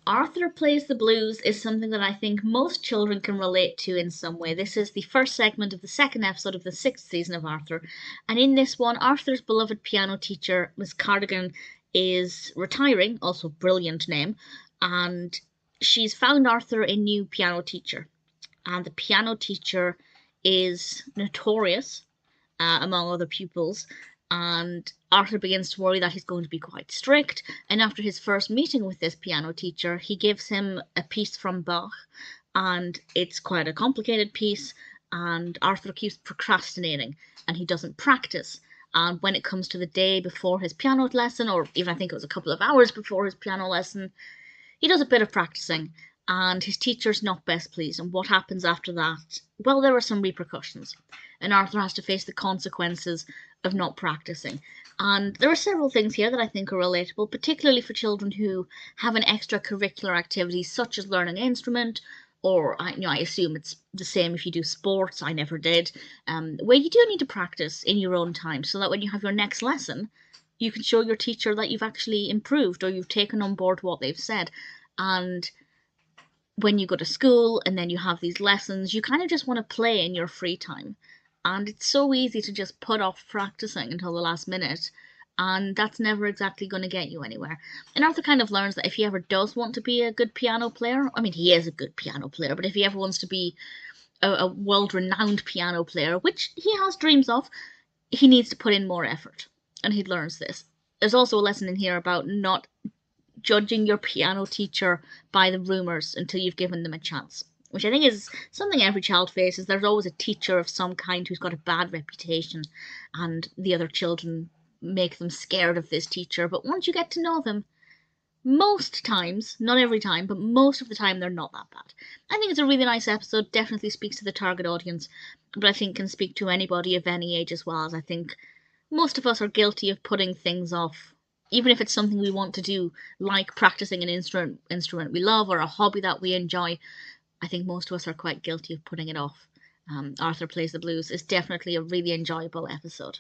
Arthur Plays the Blues is something that I think most children can relate to in some way. This is the first segment of the second episode of the sixth season of Arthur. And in this one, Arthur's beloved piano teacher, Miss Cardigan, is retiring, also brilliant name, and she's found Arthur a new piano teacher. And the piano teacher is notorious among other pupils, and Arthur begins to worry that he's going to be quite strict. And after his first meeting with this piano teacher, he gives him a piece from Bach, and it's quite a complicated piece, and Arthur keeps procrastinating and he doesn't practice. And when it comes to the day before his piano lesson, or even I think it was a couple of hours before his piano lesson, he does a bit of practicing, and his teacher's not best pleased. And what happens after that? Well, there are some repercussions, and Arthur has to face the consequences of not practicing. And there are several things here that I think are relatable, particularly for children who have an extracurricular activity such as learning an instrument, or I assume it's the same if you do sports. I never did, where you do need to practice in your own time, so that when you have your next lesson, you can show your teacher that you've actually improved or you've taken on board what they've said. And when you go to school and then you have these lessons, you kind of just want to play in your free time. And it's so easy to just put off practicing until the last minute, and that's never exactly going to get you anywhere. And Arthur kind of learns that if he ever does want to be a good piano player, I mean, he is a good piano player, but if he ever wants to be a world-renowned piano player, which he has dreams of, he needs to put in more effort. And he learns this. There's also a lesson in here about not judging your piano teacher by the rumours until you've given them a chance, which I think is something every child faces. There's always a teacher of some kind who's got a bad reputation, and the other children make them scared of this teacher. But once you get to know them, most times, not every time, but most of the time, they're not that bad. I think it's a really nice episode, definitely speaks to the target audience, but I think can speak to anybody of any age as well, as I think most of us are guilty of putting things off. Even if it's something we want to do, like practicing an instrument we love or a hobby that we enjoy, I think most of us are quite guilty of putting it off. Arthur Plays the Blues is definitely a really enjoyable episode.